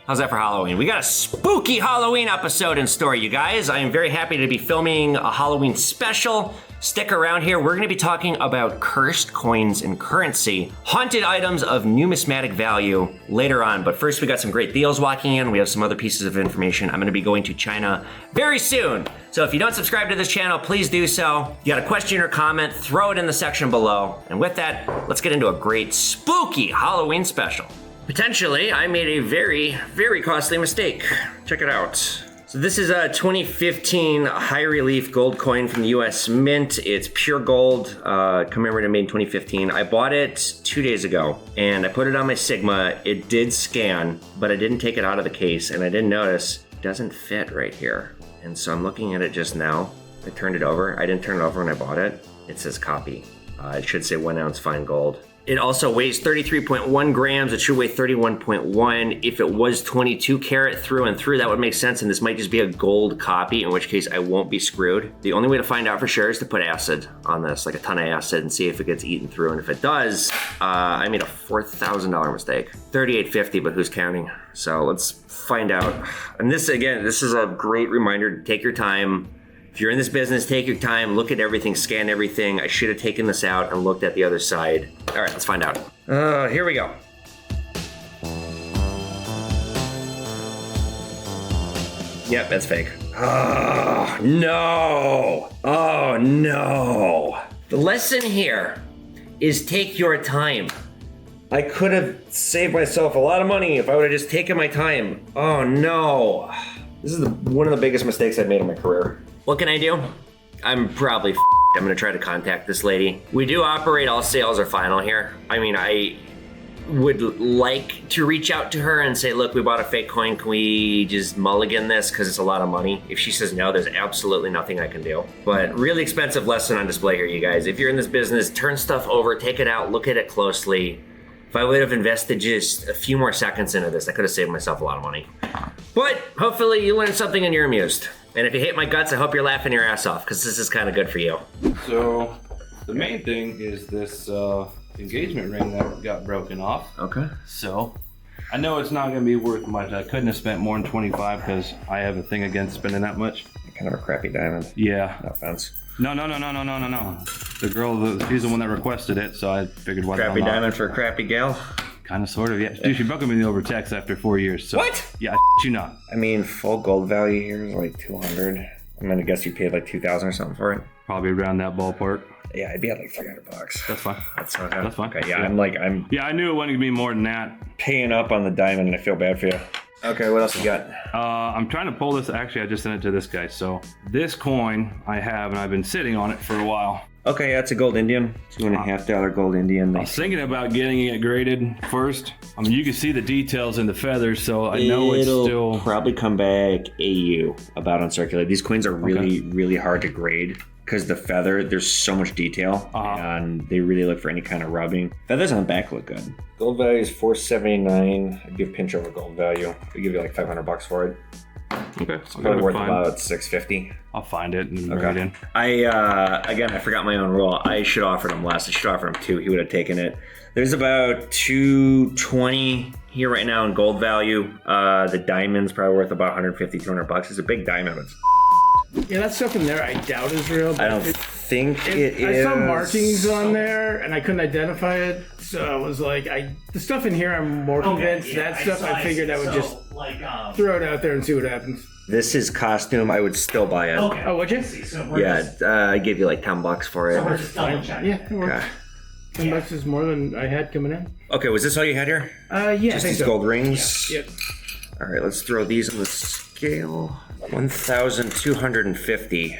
How's that for Halloween? We got a spooky Halloween episode in store, you guys. I am very happy to be filming a Halloween special. Stick around here. We're gonna be talking about cursed coins and currency, haunted items of numismatic value later on. But first, we got some great deals walking in. We have some other pieces of information. I'm gonna be going to China very soon. So if you don't subscribe to this channel, please do so. You got a question or comment, throw it in the section below. And with that, let's get into a great spooky Halloween special. Potentially, I made a very, very costly mistake. Check it out. So this is a 2015 high relief gold coin from the US Mint. It's pure gold, commemorated made in 2015. I bought it 2 days ago and I put it on my Sigma. It did scan, but I didn't take it out of the case and I didn't notice it doesn't fit right here. And so I'm looking at it just now. I turned it over. I didn't turn it over when I bought it. It says copy. It should say 1 ounce fine gold. It also weighs 33.1 grams. It should weigh 31.1. If it was 22 karat through and through, that would make sense. And this might just be a gold copy, in which case I won't be screwed. The only way to find out for sure is to put acid on this, like a ton of acid, and see if it gets eaten through. And if it does, I made a $4,000 mistake. $38.50, but who's counting? So let's find out. And this, again, this is a great reminder to take your time. If you're in this business, take your time, look at everything, scan everything. I should have taken this out and looked at the other side. All right, let's find out. Here we go. Yep, that's fake. Oh, no. Oh, no. The lesson here is take your time. I could have saved myself a lot of money if I would have just taken my time. Oh, no. This is one of the biggest mistakes I've made in my career. What can I do? I'm probably I'm gonna try to contact this lady. We do operate all sales are final here. I mean, I would like to reach out to her and say, look, we bought a fake coin. Can we just mulligan this? Because it's a lot of money. If she says no, there's absolutely nothing I can do. But really expensive lesson on display here, you guys. If you're in this business, turn stuff over, take it out, look at it closely. If I would have invested just a few more seconds into this, I could have saved myself a lot of money. But hopefully you learned something and you're amused. And if you hate my guts, I hope you're laughing your ass off, because this is kind of good for you. So, the main thing is this engagement ring that got broken off. Okay. So, I know it's not going to be worth much. I couldn't have spent more than 25 because I have a thing against spending that much. Kind of a crappy diamond. Yeah. No offense. No. The girl, she's the one that requested it, so I figured why not. Crappy diamond for a crappy gal? Kind of, sort of, yeah. Dude, she broke me over text after 4 years. So, what? Yeah, you not. I mean, full gold value here is like 200. I'm gonna guess you paid like 2,000 or something for it. Probably around that ballpark. Yeah, I'd be at like 300 bucks. That's fine. That's fine. That's fine. Okay, yeah, I'm Yeah, I knew it wasn't gonna be more than that. Paying up on the diamond and I feel bad for you. Okay, what else you got? I'm trying to pull this. Actually, I just sent it to this guy. So this coin I have, and I've been sitting on it for a while. Okay, that's a gold Indian. $2.50 gold Indian. I was thinking about getting it graded first. I mean, you can see the details in the feathers, so I know it's still probably come back AU about uncirculated. These coins are really hard to grade because the feather, there's so much detail, and they really look for any kind of rubbing. Feathers on the back look good. Gold value is $479. I'd give pinch over gold value. I'd give you like 500 bucks for it. Okay, it's probably worth about $650. I'll find it and bring it in. Again, I forgot my own rule. I should have offered him less. I should have offered him 2. He would have taken it. There's about $220 here right now in gold value. The diamond's probably worth about $150, $200. It's a big diamond. Yeah, that stuff in there I doubt is real. I don't think it is. I saw markings on there and I couldn't identify it. So I was like, the stuff in here I'm more convinced. That stuff I figured I would just throw it out there and see what happens. This is costume. I would still buy it. Okay. Oh, would you? Yeah, I gave you like 10 bucks for it. Yeah, it works. Okay. 10 bucks is more than I had coming in. Okay, was this all you had here? Yeah, just these gold rings? Yep. All right, let's throw these on the scale. 1,250.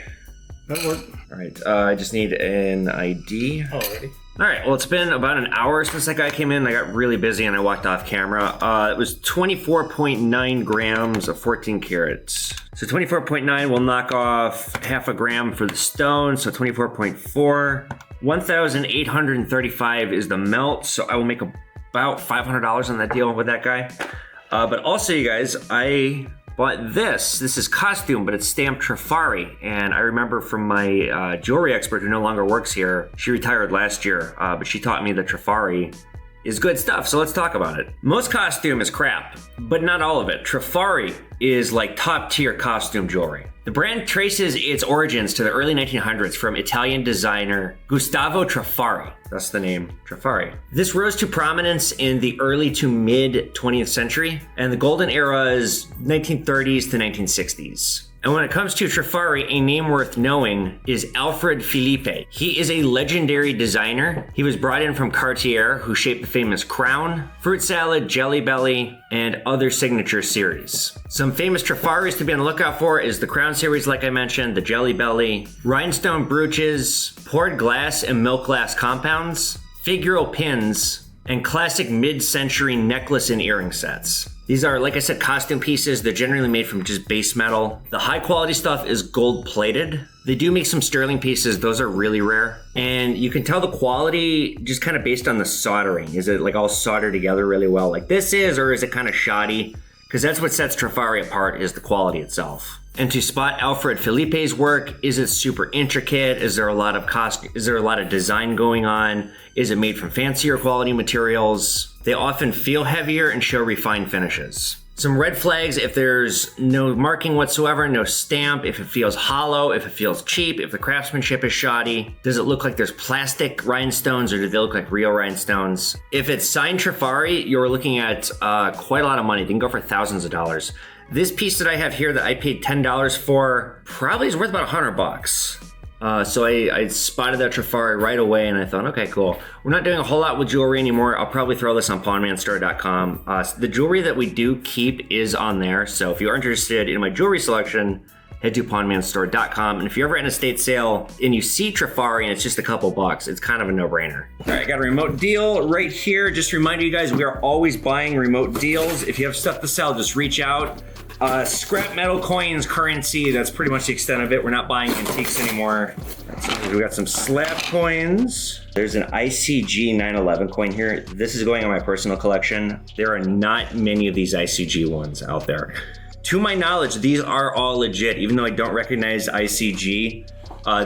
That worked. All right, I just need an ID. Alrighty. All right, well, it's been about an hour since that guy came in. I got really busy and I walked off camera. It was 24.9 grams of 14 carats. So 24.9 will knock off half a gram for the stone, so 24.4. 1,835 is the melt, so I will make about $500 on that deal with that guy. But also, you guys, I bought this. This is costume, but it's stamped Trafari. And I remember from my jewelry expert who no longer works here, she retired last year, but she taught me that Trafari is good stuff, so let's talk about it. Most costume is crap, but not all of it. Trafari is like top tier costume jewelry. The brand traces its origins to the early 1900s from Italian designer Gustavo Trafari. That's the name, Trafari. This rose to prominence in the early to mid 20th century, and the golden era is 1930s to 1960s. And when it comes to Trafari, a name worth knowing is Alfred Philippe. He is a legendary designer. He was brought in from Cartier, who shaped the famous crown, fruit salad, jelly belly, and other signature series. Some famous Trafaris to be on the lookout for is the crown series, like I mentioned, the jelly belly, rhinestone brooches, poured glass and milk glass compounds, figural pins, and classic mid-century necklace and earring sets. These are, like I said, costume pieces. They're generally made from just base metal. The high quality stuff is gold plated. They do make some sterling pieces. Those are really rare. And you can tell the quality just kind of based on the soldering. Is it like all soldered together really well like this is, or is it kind of shoddy? Because that's what sets Trafari apart, is the quality itself. And to spot Alfred Philippe's work, is it super intricate? Is there a lot of design going on? Is it made from fancier quality materials? They often feel heavier and show refined finishes. Some red flags: if there's no marking whatsoever, no stamp, if it feels hollow, if it feels cheap, if the craftsmanship is shoddy. Does it look like there's plastic rhinestones, or do they look like real rhinestones? If it's signed Trafari, you're looking at quite a lot of money. They can go for thousands of dollars. This piece that I have here that I paid $10 for probably is worth about $100. So I spotted that Trafari right away, and I thought, okay, cool. We're not doing a whole lot with jewelry anymore. I'll probably throw this on pawnmanstore.com. The jewelry that we do keep is on there. So if you're interested in my jewelry selection, head to pawnmanstore.com. And if you're ever in a estate sale and you see Trafari and it's just a couple bucks, it's kind of a no-brainer. All right, I got a remote deal right here. Just to remind you guys, we are always buying remote deals. If you have stuff to sell, just reach out. Scrap metal coins, currency, that's pretty much the extent of it. We're not buying antiques anymore. We got some slab coins. There's an ICG 911 coin here. This is going on my personal collection. There are not many of these ICG ones out there. To my knowledge, these are all legit, even though I don't recognize ICG.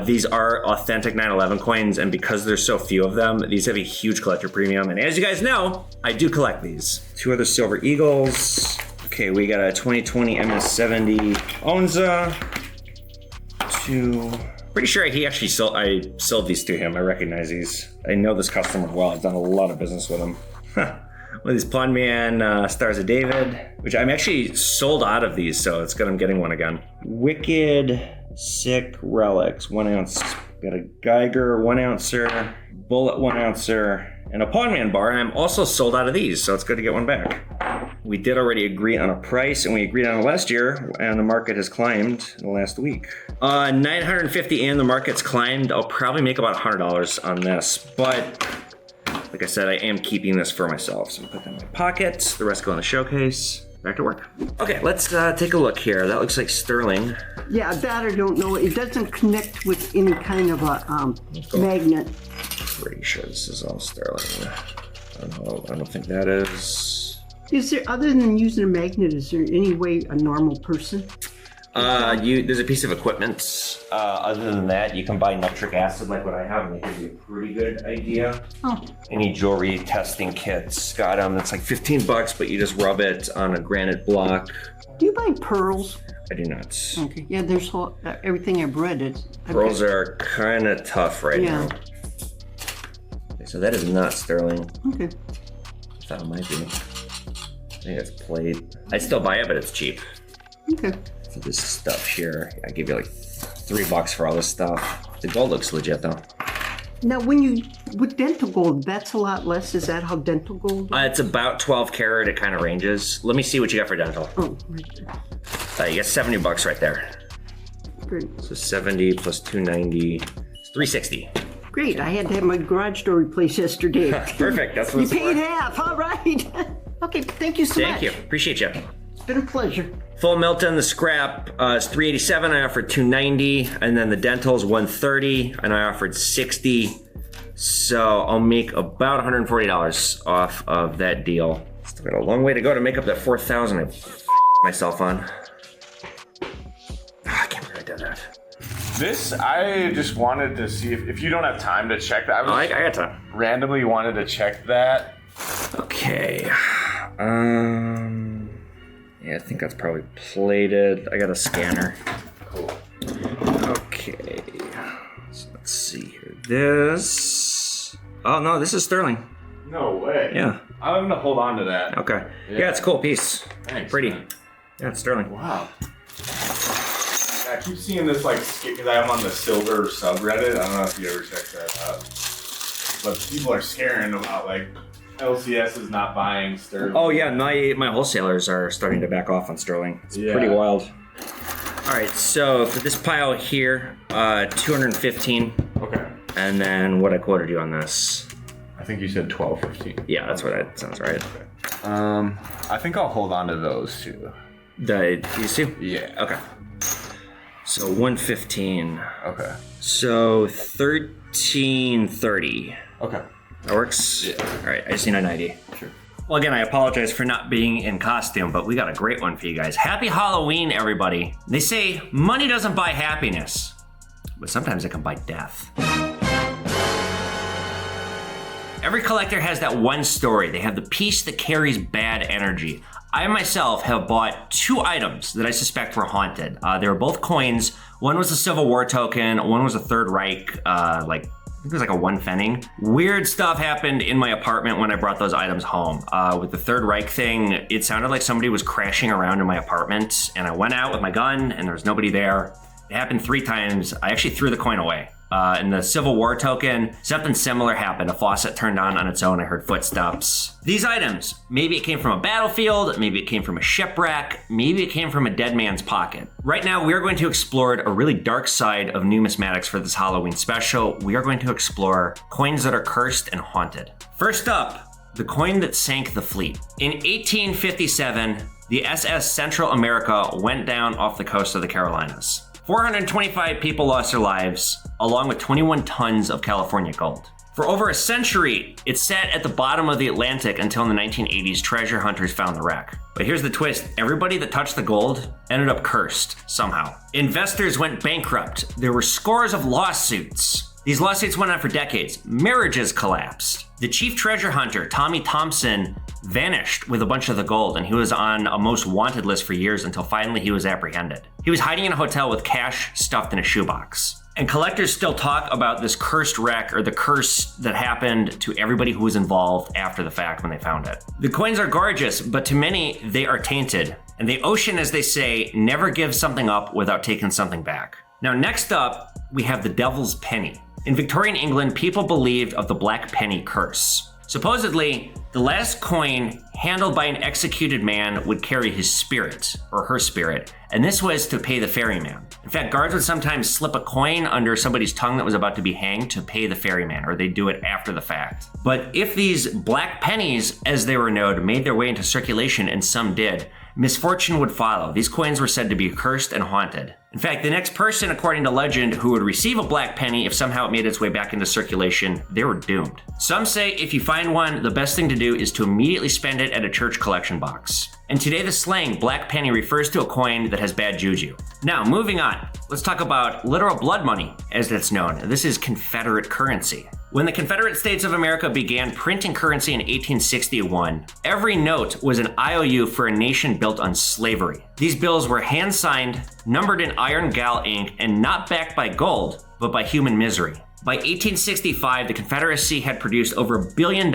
These are authentic 911 coins, and because there's so few of them, these have a huge collector premium. And as you guys know, I do collect these. Two other silver eagles. Okay, we got a 2020 MS70 Onza. Pretty sure I sold these to him. I recognize these. I know this customer well. I've done a lot of business with him. One of these Pawn Man Stars of David, which I'm actually sold out of these, so it's good I'm getting one again. Wicked Sick Relics, 1 ounce. Got a Geiger 1 ouncer, Bullet 1 ouncer, and a Pawn Man bar, and I'm also sold out of these, so it's good to get one back. We did already agree on a price, and we agreed on it last year, and the market has climbed in the last week. 950 and the market's climbed. I'll probably make about $100 on this, but like I said, I am keeping this for myself. So I'm gonna put that in my pocket. The rest go in the showcase. Back to work. Okay, let's take a look here. That looks like sterling. Yeah, that I don't know. It doesn't connect with any kind of a magnet. Pretty sure this is all sterling. I don't think that is. Is there, other than using a magnet, is there any way a normal person? There's a piece of equipment. Other than that, you can buy nitric acid like what I have, and it gives you a pretty good idea. Oh. Any jewelry testing kits, got them. It's like $15, but you just rub it on a granite block. Do you buy pearls? I do not. Okay, yeah, there's everything I've read. Pearls are kind of tough right now. Okay, so that is not sterling. Okay. I thought it might be. I think that's plate. I'd still buy it, but it's cheap. Okay. So this stuff here, I give you like $3 for all this stuff. The gold looks legit though. Now, with dental gold, that's a lot less. Is that how dental gold? It's about 12 karat. It kind of ranges. Let me see what you got for dental. Oh, right there. You got $70 right there. Great. So 70 plus 290, it's 360. Great. I had to have my garage door replaced yesterday. Perfect. That's what you paid half. All right. Okay. Thank you so much. Thank you. Appreciate you. It's been a pleasure. Full Milton, the scrap is $387. I offered $290, and then the dental's $130, and I offered $60. So I'll make about $140 off of that deal. Still got a long way to go to make up that $4,000 I myself on. I can't believe I did that. This, I just wanted to see if you don't have time to check that. I got time. Randomly wanted to check that Okay. Yeah, I think that's probably plated. I got a scanner. Cool. Okay. So let's see here. This. Oh no, this is sterling. No way. Yeah. I'm gonna hold on to that. Okay. Yeah, it's a cool piece. Thanks. Pretty. Man. Yeah, it's sterling. Wow. I keep seeing this like because I'm on the silver subreddit. I don't know if you ever checked that out. But people are scaring about like LCS is not buying sterling. Oh yeah, my wholesalers are starting to back off on sterling. It's pretty wild. All right, so for this pile here, 215. Okay. And then what I quoted you on this. I think you said 12.15. Yeah, that's what that sounds right. I think I'll hold on to those two. These two? Yeah. Okay. So 115. Okay. So 1330. Okay. That works? Yeah. All right, I just need an ID. Sure. Well, again, I apologize for not being in costume, but we got a great one for you guys. Happy Halloween, everybody. They say money doesn't buy happiness, but sometimes it can buy death. Every collector has that one story. They have the piece that carries bad energy. I myself have bought 2 items that I suspect were haunted. They were both coins. One was a Civil War token. One was a Third Reich, I think it was like a 1 pfennig. Weird stuff happened in my apartment when I brought those items home. With the Third Reich thing, it sounded like somebody was crashing around in my apartment, and I went out with my gun, and there was nobody there. It happened 3 times. I actually threw the coin away. In the Civil War token, something similar happened. A faucet turned on its own. I heard footsteps. These items, maybe it came from a battlefield, maybe it came from a shipwreck, maybe it came from a dead man's pocket. Right now, we are going to explore a really dark side of numismatics for this Halloween special. We are going to explore coins that are cursed and haunted. First up, the coin that sank the fleet. In 1857, the SS Central America went down off the coast of the Carolinas. 425 people lost their lives, along with 21 tons of California gold. For over a century, it sat at the bottom of the Atlantic until in the 1980s, treasure hunters found the wreck. But here's the twist. Everybody that touched the gold ended up cursed somehow. Investors went bankrupt. There were scores of lawsuits. These lawsuits went on for decades. Marriages collapsed. The chief treasure hunter, Tommy Thompson, vanished with a bunch of the gold, and he was on a most wanted list for years until finally he was apprehended. He was hiding in a hotel with cash stuffed in a shoebox. And collectors still talk about this cursed wreck, or the curse that happened to everybody who was involved after the fact when they found it. The coins are gorgeous, but to many, they are tainted. And the ocean, as they say, never gives something up without taking something back. Now, next up, we have the devil's penny. In Victorian England, people believed of the black penny curse. Supposedly, the last coin handled by an executed man would carry his spirit, or her spirit, and this was to pay the ferryman. In fact, guards would sometimes slip a coin under somebody's tongue that was about to be hanged to pay the ferryman, or they'd do it after the fact. But if these black pennies, as they were known, made their way into circulation, and some did, misfortune would follow. These coins were said to be cursed and haunted. In fact, the next person, according to legend, who would receive a black penny if somehow it made its way back into circulation, they were doomed. Some say if you find one, the best thing to do is to immediately spend it at a church collection box. And today the slang black penny refers to a coin that has bad juju. Now, moving on, let's talk about literal blood money, as it's known. This is Confederate currency. When the Confederate States of America began printing currency in 1861, every note was an IOU for a nation built on slavery. These bills were hand-signed, numbered in iron gal ink, and not backed by gold, but by human misery. By 1865, the Confederacy had produced over $1 billion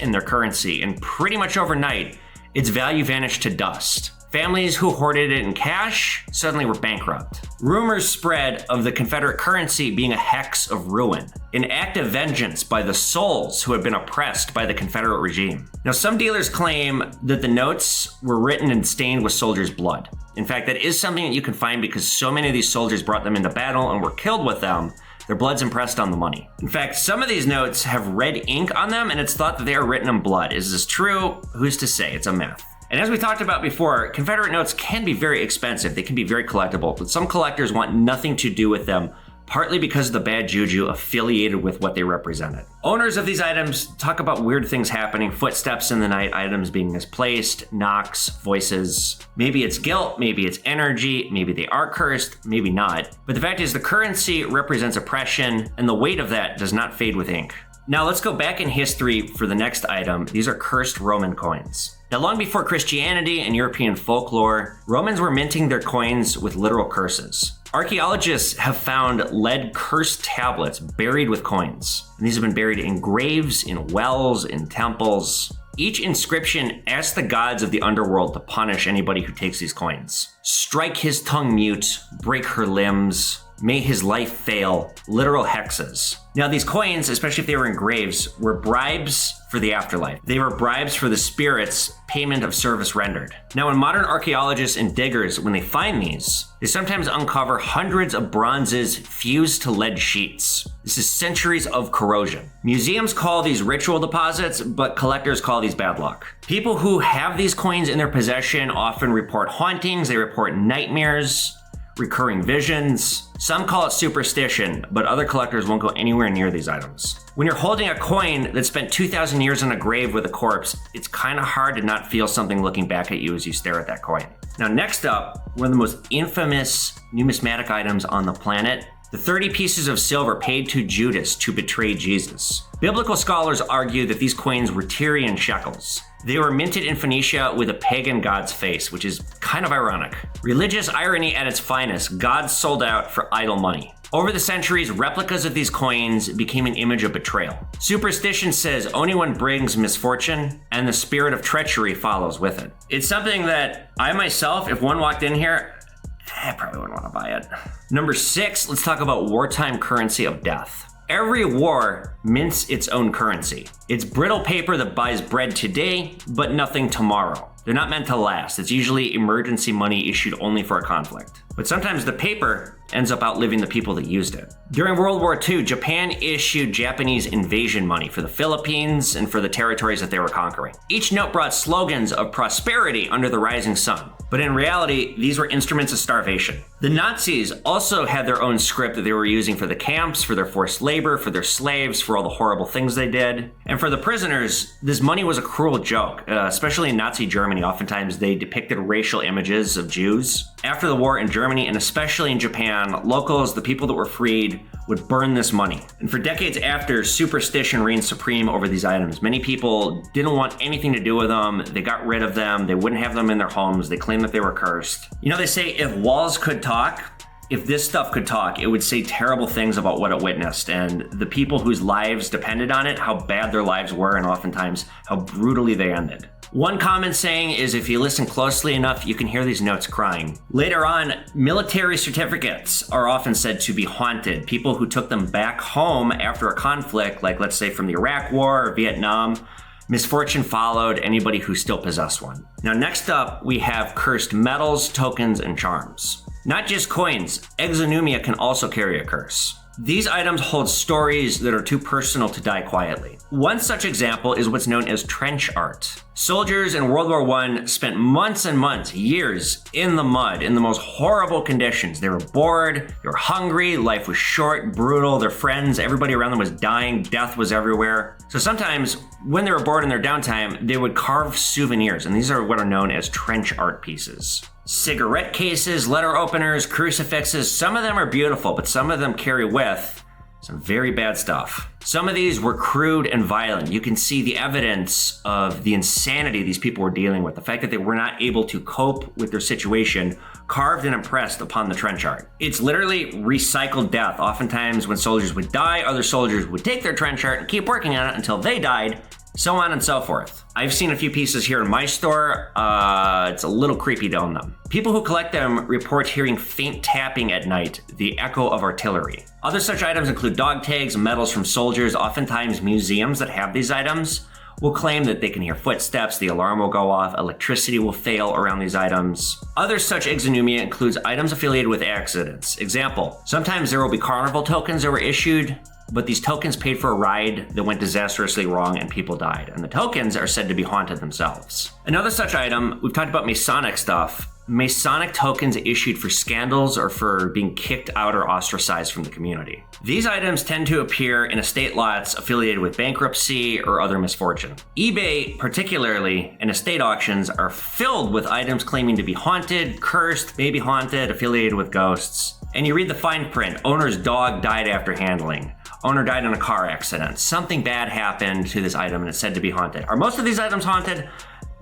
in their currency, and pretty much overnight, its value vanished to dust. Families who hoarded it in cash suddenly were bankrupt. Rumors spread of the Confederate currency being a hex of ruin, an act of vengeance by the souls who had been oppressed by the Confederate regime. Now, some dealers claim that the notes were written and stained with soldiers' blood. In fact, that is something that you can find because so many of these soldiers brought them into battle and were killed with them. Their blood's impressed on the money. In fact, some of these notes have red ink on them, and it's thought that they are written in blood. Is this true? Who's to say? It's a myth. And as we talked about before, Confederate notes can be very expensive. They can be very collectible, but some collectors want nothing to do with them, partly because of the bad juju affiliated with what they represented. Owners of these items talk about weird things happening, footsteps in the night, items being misplaced, knocks, voices. Maybe it's guilt, maybe it's energy, maybe they are cursed, maybe not. But the fact is the currency represents oppression, and the weight of that does not fade with ink. Now let's go back in history for the next item. These are cursed Roman coins. Now, long before Christianity and European folklore, Romans were minting their coins with literal curses. Archaeologists have found lead cursed tablets buried with coins. And these have been buried in graves, in wells, in temples. Each inscription asks the gods of the underworld to punish anybody who takes these coins. Strike his tongue mute, break her limbs, may his life fail, literal hexes. Now these coins, especially if they were in graves, were bribes for the afterlife. They were bribes for the spirits' payment of service rendered. Now when modern archaeologists and diggers, when they find these, they sometimes uncover hundreds of bronzes fused to lead sheets. This is centuries of corrosion. Museums call these ritual deposits, but collectors call these bad luck. People who have these coins in their possession often report hauntings, they report nightmares, recurring visions. Some call it superstition, but other collectors won't go anywhere near these items. When you're holding a coin that spent 2,000 years in a grave with a corpse, it's kind of hard to not feel something looking back at you as you stare at that coin. Now next up, one of the most infamous numismatic items on the planet, the 30 pieces of silver paid to Judas to betray Jesus. Biblical scholars argue that these coins were Tyrian shekels. They were minted in Phoenicia with a pagan god's face, which is kind of ironic. Religious irony at its finest, gods sold out for idle money. Over the centuries, replicas of these coins became an image of betrayal. Superstition says only one brings misfortune, and the spirit of treachery follows with it. It's something that I myself, if one walked in here, I probably wouldn't want to buy it. Number 6, let's talk about wartime currency of death. Every war mints its own currency. It's brittle paper that buys bread today, but nothing tomorrow. They're not meant to last. It's usually emergency money issued only for a conflict. But sometimes the paper ends up outliving the people that used it. During World War II, Japan issued Japanese invasion money for the Philippines and for the territories that they were conquering. Each note brought slogans of prosperity under the rising sun. But in reality, these were instruments of starvation. The Nazis also had their own script that they were using for the camps, for their forced labor, for their slaves, for all the horrible things they did. And for the prisoners, this money was a cruel joke, especially in Nazi Germany. Oftentimes they depicted racial images of Jews. After the war in Germany, and especially in Japan, locals, the people that were freed, would burn this money. And for decades after, superstition reigned supreme over these items. Many people didn't want anything to do with them. They got rid of them. They wouldn't have them in their homes. They claimed that they were cursed. You know, they say if walls could talk, if this stuff could talk, it would say terrible things about what it witnessed and the people whose lives depended on it, how bad their lives were, and oftentimes how brutally they ended. One common saying is if you listen closely enough, you can hear these notes crying. Later on, military certificates are often said to be haunted. People who took them back home after a conflict, like let's say from the Iraq War or Vietnam, misfortune followed anybody who still possessed one. Now next up, we have cursed medals, tokens, and charms. Not just coins, exonumia can also carry a curse. These items hold stories that are too personal to die quietly. One such example is what's known as trench art. Soldiers in World War I spent months and months, years, in the mud, in the most horrible conditions. They were bored, they were hungry, life was short, brutal, their friends, everybody around them was dying, death was everywhere. So sometimes, when they were bored in their downtime, they would carve souvenirs, and these are what are known as trench art pieces. Cigarette cases, letter openers, crucifixes, some of them are beautiful, but some of them carry with some very bad stuff. Some of these were crude and violent. You can see the evidence of the insanity these people were dealing with, the fact that they were not able to cope with their situation, carved and impressed upon the trench art. It's literally recycled death. Oftentimes when soldiers would die, other soldiers would take their trench art and keep working on it until they died, so on and so forth. I've seen a few pieces here in my store. It's a little creepy to own them. People who collect them report hearing faint tapping at night, the echo of artillery. Other such items include dog tags, medals from soldiers. Oftentimes museums that have these items will claim that they can hear footsteps, the alarm will go off, electricity will fail around these items. Other such exonumia includes items affiliated with accidents. Example, sometimes there will be carnival tokens that were issued, but these tokens paid for a ride that went disastrously wrong and people died. And the tokens are said to be haunted themselves. Another such item, we've talked about Masonic stuff. Masonic tokens issued for scandals or for being kicked out or ostracized from the community. These items tend to appear in estate lots affiliated with bankruptcy or other misfortune. eBay, particularly, and estate auctions are filled with items claiming to be haunted, cursed, maybe haunted, affiliated with ghosts. And you read the fine print, owner's dog died after handling. Owner died in a car accident. Something bad happened to this item and it's said to be haunted. Are most of these items haunted?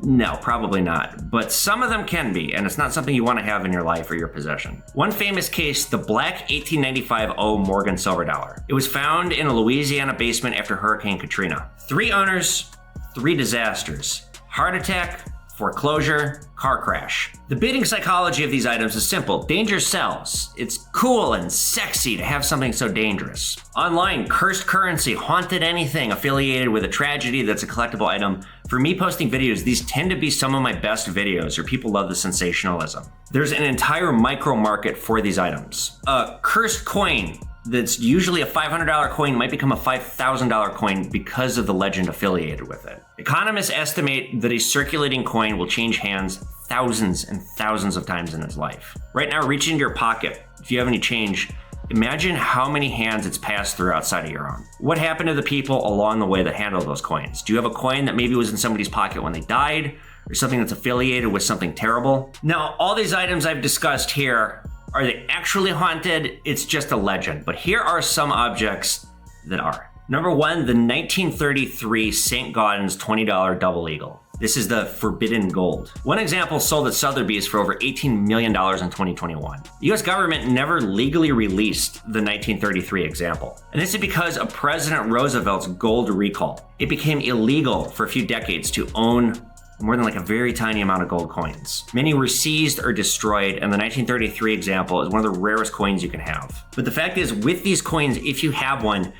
No, probably not. But some of them can be, and it's not something you want to have in your life or your possession. One famous case, the black 1895 O Morgan silver dollar. It was found in a Louisiana basement after Hurricane Katrina. 3 owners, 3 disasters. Heart attack, foreclosure, car crash. The bidding psychology of these items is simple. Danger sells. It's cool and sexy to have something so dangerous. Online, cursed currency, haunted anything affiliated with a tragedy that's a collectible item. For me posting videos, these tend to be some of my best videos, or people love the sensationalism. There's an entire micro market for these items. A cursed coin that's usually a $500 coin might become a $5,000 coin because of the legend affiliated with it. Economists estimate that a circulating coin will change hands thousands and thousands of times in its life. Right now, reach into your pocket. If you have any change, imagine how many hands it's passed through outside of your own. What happened to the people along the way that handled those coins? Do you have a coin that maybe was in somebody's pocket when they died, or something that's affiliated with something terrible? Now, all these items I've discussed here, are they actually haunted? It's just a legend. But here are some objects that are. Number 1, the 1933 St. Gaudens $20 double eagle. This is the forbidden gold. One example sold at Sotheby's for over $18 million in 2021. The US government never legally released the 1933 example. And this is because of President Roosevelt's gold recall. It became illegal for a few decades to own more than like a very tiny amount of gold coins. Many were seized or destroyed, and the 1933 example is one of the rarest coins you can have. But the fact is, with these coins, if you have one,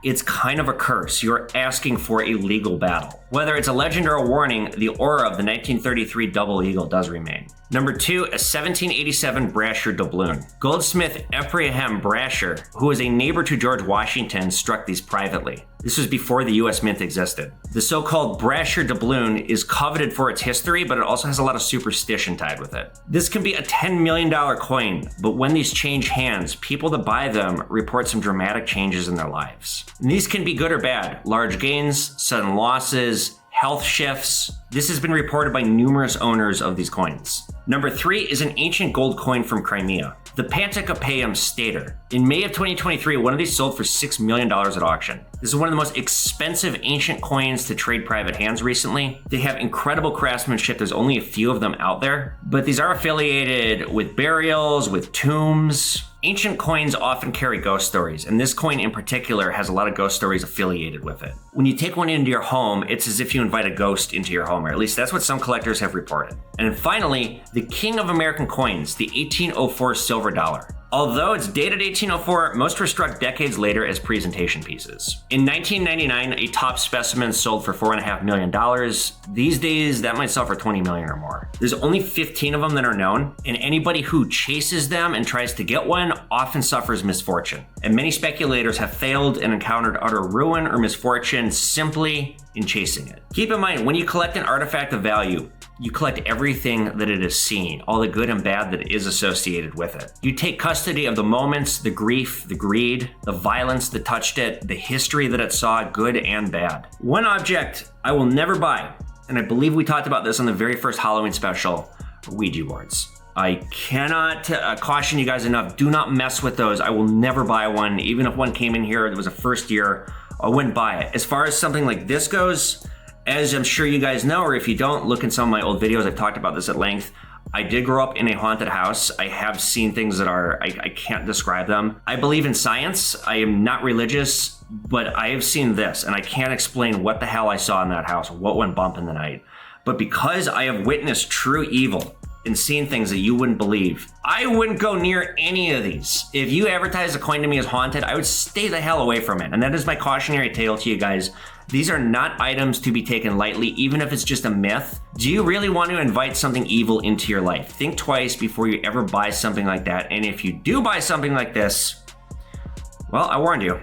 it's kind of a curse. You're asking for a legal battle. Whether it's a legend or a warning, the aura of the 1933 double eagle does remain. Number 2, a 1787 Brasher doubloon. Goldsmith Ephraim Brasher, who was a neighbor to George Washington, struck these privately. This was before the US Mint existed. The so-called Brasher doubloon is coveted for its history, but it also has a lot of superstition tied with it. This can be a $10 million coin, but when these change hands, people that buy them report some dramatic changes in their lives. And these can be good or bad. Large gains, sudden losses, health shifts. This has been reported by numerous owners of these coins. Number 3 is an ancient gold coin from Crimea, the Pantikapaeum Stater. In May of 2023, one of these sold for $6 million at auction. This is one of the most expensive ancient coins to trade private hands recently. They have incredible craftsmanship. There's only a few of them out there, but these are affiliated with burials, with tombs. Ancient coins often carry ghost stories, and this coin in particular has a lot of ghost stories affiliated with it. When you take one into your home, it's as if you invite a ghost into your home, or at least that's what some collectors have reported. And then finally, the king of American coins, the 1804 silver dollar. Although it's dated 1804, most were struck decades later as presentation pieces. In 1999, a top specimen sold for $4.5 million. These days, that might sell for $20 million or more. There's only 15 of them that are known, and anybody who chases them and tries to get one often suffers misfortune. And many speculators have failed and encountered utter ruin or misfortune simply in chasing it. Keep in mind, when you collect an artifact of value, you collect everything that it has seen, all the good and bad that is associated with it. You take custody of the moments, the grief, the greed, the violence that touched it, the history that it saw, good and bad. One object I will never buy, and I believe we talked about this on the very first Halloween special, are Ouija boards. I cannot caution you guys enough, do not mess with those. I will never buy one. Even if one came in here, it was a first year, I wouldn't buy it. As far as something like this goes, as I'm sure you guys know, or if you don't, look in some of my old videos, I've talked about this at length. I did grow up in a haunted house. I have seen things that I can't describe them. I believe in science. I am not religious, but I have seen this, and I can't explain what the hell I saw in that house, what went bump in the night. But because I have witnessed true evil and seen things that you wouldn't believe, I wouldn't go near any of these. If you advertise a coin to me as haunted, I would stay the hell away from it. And that is my cautionary tale to you guys. These are not items to be taken lightly, even if it's just a myth. Do you really want to invite something evil into your life? Think twice before you ever buy something like that. And if you do buy something like this, well, I warned you.